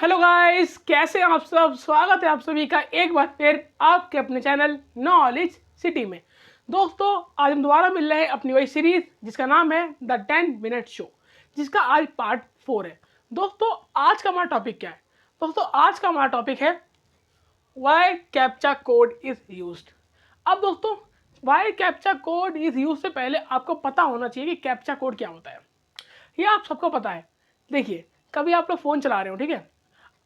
Hello guys, कैसे हैं आप सब। स्वागत है आप सभी का एक बार फिर आपके अपने चैनल नॉलेज सिटी में। दोस्तों, आज हम दोबारा मिल रहे हैं अपनी वही सीरीज जिसका नाम है द 10 मिनट शो, जिसका आज पार्ट 4 है। दोस्तों, आज का हमारा टॉपिक क्या है? दोस्तों, आज का हमारा टॉपिक है why captcha code is used. अब दोस्तों, why captcha code is use से पहले आपको पता होना चाहिए कि कैप्चा कोड क्या होता है। ये आप सबको पता है। देखिए, कभी आप लोग फ़ोन चला रहे हो, ठीक है,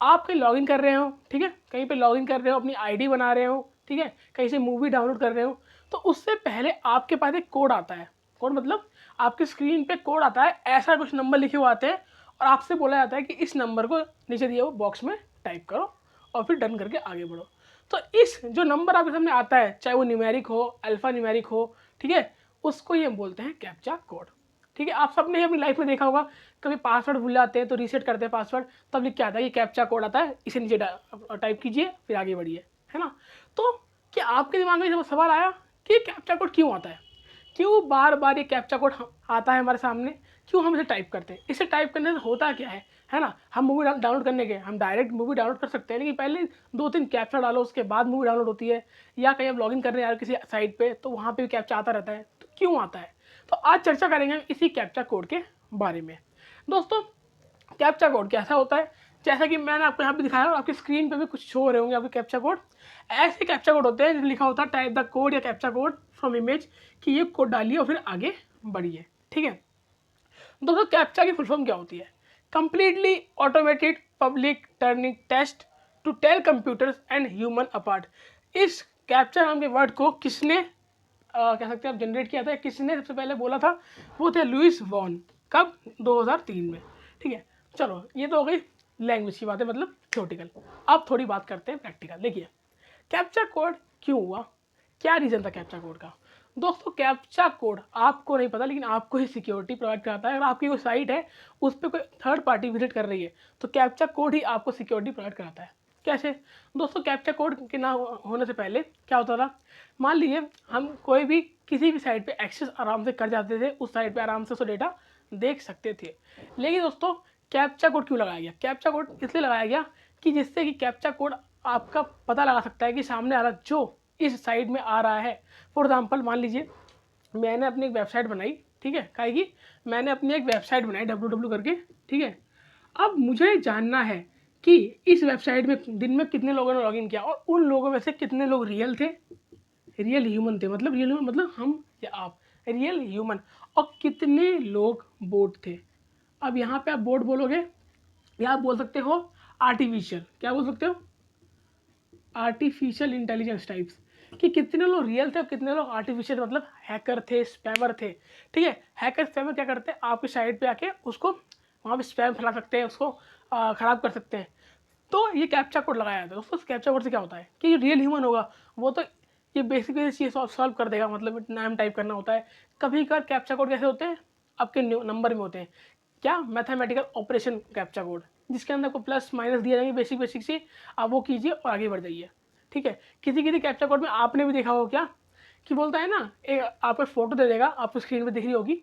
आप कहीं लॉगिन कर रहे हो, ठीक है, कहीं पे लॉगिन कर रहे हो, अपनी आईडी बना रहे हो, ठीक है, कहीं से मूवी डाउनलोड कर रहे हो, तो उससे पहले आपके पास एक कोड आता है। कोड मतलब आपकी स्क्रीन पे कोड आता है, ऐसा कुछ नंबर लिखे हुए आते हैं और आपसे बोला जाता है कि इस नंबर को नीचे दिए हुए बॉक्स में टाइप करो और फिर डन करके आगे बढ़ो। तो इस जो नंबर आपके सामने आता है, चाहे वो न्यूमेरिक हो, अल्फ़ा न्यूमेरिक हो, ठीक है, उसको ये बोलते हैं कैप्चा कोड। ठीक है, आप सबने अपनी लाइफ में देखा होगा, कभी पासवर्ड भूल जाते हैं तो रीसेट करते हैं पासवर्ड, तब लिख के आता है कि कैप्चा कोड आता है, इसे नीचे टाइप कीजिए फिर आगे बढ़िए, है ना। तो क्या आपके दिमाग में सवाल आया कि कैप्चा कोड क्यों आता है, क्यों बार बार ये कैप्चा कोड आता है हमारे सामने, क्यों हम इसे टाइप करते हैं? इसे टाइप करने से होता क्या है ना। हम मूवी डाउनलोड करने के हम डायरेक्ट मूवी डाउनलोड कर सकते हैं, लेकिन पहले 2-3 कैप्चा डालो, उसके बाद मूवी डाउनलोड होती है। या कहीं आप लॉगिन कर रहे हैं यार किसी साइट पे, तो वहाँ पे भी कैप्चा आता रहता है। तो क्यों आता है? तो आज चर्चा करेंगे हम इसी कैप्चा कोड के बारे में। दोस्तों, कैप्चा कोड कैसा होता है? जैसा कि मैंने आपको यहाँ पे दिखाया और आपकी स्क्रीन पे भी कुछ शो हो रहे होंगे आपके कैप्चा कोड। ऐसे कैप्चा कोड होते हैं जिसमें लिखा होता है टाइप द कोड या कैप्चा कोड फ्रॉम इमेज, कि ये कोड डालिए और फिर आगे बढ़िए। ठीक है दोस्तों, कैप्चा की फुल फॉर्म क्या होती है? Completely automated public turning test to tell computers and human apart. इस कैप्चा नाम के वर्ड को किसने कह सकते हैं आप जनरेट किया था, किसने सबसे पहले बोला था? वो थे लुइस वॉन। कब? 2003 में। ठीक है, चलो ये तो हो गई लैंग्वेज की बात है, मतलब थ्योरेटिकल। अब थोड़ी बात करते हैं प्रैक्टिकल। देखिए, कैप्चा कोड क्यों हुआ, क्या रीज़न था कैप्चा कोड का? दोस्तों, कैप्चा कोड आपको नहीं पता, लेकिन आपको ही सिक्योरिटी प्रोवाइड कराता है। अगर आपकी कोई साइट है, उस पर कोई थर्ड पार्टी विजिट कर रही है, तो कैप्चा कोड ही आपको सिक्योरिटी प्रोवाइड कराता है। कैसे? दोस्तों, कैप्चा कोड के ना होने से पहले क्या होता था? मान लीजिए हम कोई भी किसी भी साइट पे एक्सेस आराम से कर जाते थे, उस साइट पे आराम से उसका डेटा देख सकते थे। लेकिन दोस्तों, कैप्चा कोड क्यों लगाया गया? कैप्चा कोड इसलिए लगाया गया कि जिससे कि कैप्चा कोड आपका पता लगा सकता है कि सामने वाला जो इस साइट में आ रहा है। फॉर एग्जांपल, मान लीजिए मैंने अपनी एक वेबसाइट बनाई, ठीक है, काहे की मैंने अपनी एक वेबसाइट बनाई www करके, ठीक है। अब मुझे जानना है कि इस वेबसाइट में दिन में कितने लोगों ने लॉगिन किया और उन लोगों में से कितने लोग रियल थे, रियल ह्यूमन थे, मतलब रियल ह्यूमन मतलब हम या आप, रियल ह्यूमन, और कितने लोग बोट थे। अब यहाँ पे आप बोट बोलोगे या आप बोल सकते हो आर्टिफिशियल, क्या बोल सकते हो? आर्टिफिशियल इंटेलिजेंस टाइप्स, कि कितने लोग रियल थे और कितने लोग आर्टिफिशियल, मतलब हैकर थे, स्पैमर थे। ठीक है, हैकर स्पैमर क्या करते हैं? आपकी साइट पे आके उसको वहाँ पे स्पैम फैला सकते हैं, उसको ख़राब कर सकते हैं। तो ये कैप्चा कोड लगाया जाता है। दोस्तों, कैप्चा कोड से क्या होता है कि रियल ह्यूमन होगा, वो तो ये बेसिकली चीज़ सॉल्व कर देगा, मतलब नाम टाइप करना होता है। कभी कभार कैप्चा कोड कैसे होते हैं? आपके नंबर में होते हैं। क्या? मैथमेटिकल ऑपरेशन कैप्चा कोड, जिसके अंदर आपको प्लस माइनस दिया जाएंगे, बेसिक बेसिक से आप वो कीजिए और आगे बढ़ जाइए। ठीक है, किसी किसी कैप्चा कोड में आपने भी देखा होगा क्या कि बोलता है ना, एक आपको फोटो दे देगा, आपको स्क्रीन पे दिख रही होगी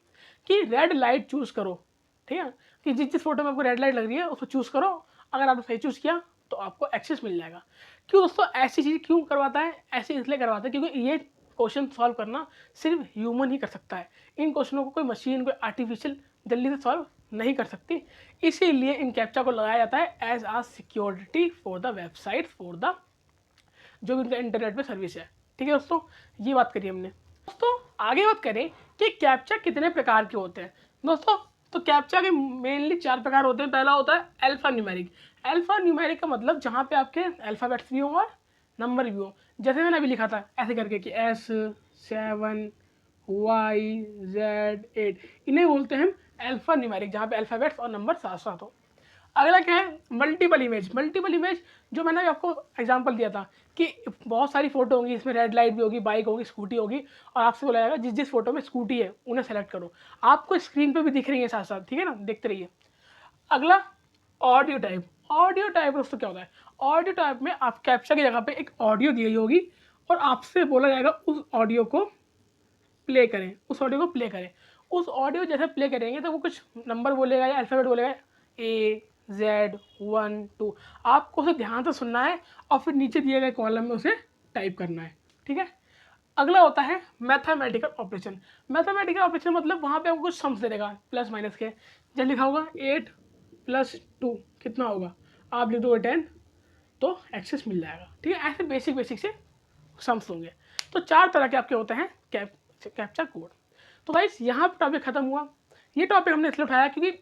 कि रेड लाइट चूज़ करो। ठीक है, कि जिस जिस फोटो में आपको रेड लाइट लग रही है उसको चूज़ करो, अगर आपने सही चूज़ किया तो आपको एक्सेस मिल जाएगा। क्यों दोस्तों ऐसी चीज़ क्यों करवाता है? ऐसे इसलिए करवाता है क्योंकि ये क्वेश्चन सॉल्व करना सिर्फ ह्यूमन ही कर सकता है। इन क्वेश्चनों को कोई मशीन, कोई आर्टिफिशियल जल्दी से सॉल्व नहीं कर सकती। इसीलिए इन कैप्चा को लगाया जाता है as a security for the website, for the जो भी उनका इंटरनेट पे सर्विस है। ठीक है दोस्तों, ये बात करी हमने। दोस्तों, आगे बात करें कि कैप्चा कितने प्रकार के होते हैं। दोस्तों, तो कैप्चा के मेनली 4 प्रकार होते हैं। पहला होता है अल्फा न्यूमेरिक। अल्फा न्यूमेरिक का मतलब जहाँ पे आपके अल्फ़ाबेट्स भी हों और नंबर भी हों। जैसे मैंने अभी लिखा था ऐसे करके कि S7 Y Z 8, इन्हें बोलते हैं हम अल्फा न्यूमेरिक, जहाँ पे अल्फ़ाबेट्स और नंबर साथ साथ हो। अगला क्या है? Multiple image. मल्टीपल इमेज जो मैंने आपको एग्जांपल दिया था कि बहुत सारी फोटो होंगी, इसमें रेड लाइट भी होगी, बाइक होगी, स्कूटी होगी, और आपसे बोला जाएगा जिस जिस फोटो में स्कूटी है उन्हें सेलेक्ट करो। आपको स्क्रीन पे भी दिख रही है साथ साथ, ठीक है ना, देखते रहिए। अगला ऑडियो टाइप। ऑडियो टाइप दोस्तों क्या होता है? ऑडियो टाइप में आप कैप्चा की जगह पे एक ऑडियो दी गई होगी और आपसे बोला जाएगा उस ऑडियो को प्ले करें, उस ऑडियो को प्ले करें। उस ऑडियो जैसे प्ले करेंगे तो वो कुछ नंबर बोलेगा या अल्फ़ाबेट बोलेगा, Z1 2। आपको उसे ध्यान से सुनना है और फिर नीचे दिए गए कॉलम में उसे टाइप करना है, ठीक है। अगला होता है मैथमेटिकल ऑपरेशन। मैथमेटिकल ऑपरेशन मतलब वहाँ पे आपको कुछ सम्स दे देगा प्लस माइनस के। जब लिखा होगा 8 + 2 कितना होगा, आप लिख दोगे 10 तो एक्सेस मिल जाएगा, ठीक है। ऐसे बेसिक से सम्स होंगे। तो 4 तरह के आपके होते हैं कैप्चा कोड। तो गाइस यहाँ पर टॉपिक खत्म हुआ। ये टॉपिक हमने इसलिए उठाया क्योंकि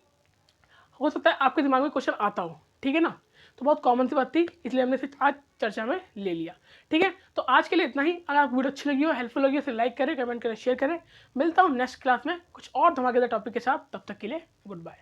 हो सकता है आपके दिमाग में क्वेश्चन आता हो, ठीक है ना। तो बहुत कॉमन सी बात थी, इसलिए हमने इसे आज चर्चा में ले लिया, ठीक है। तो आज के लिए इतना ही। अगर आपको वीडियो अच्छी लगी हो, हेल्पफुल लगी हो, इसे लाइक करें, कमेंट करें, शेयर करें। मिलता हूँ नेक्स्ट क्लास में कुछ और धमाकेदार टॉपिक के साथ। तब तक के लिए गुड बाय।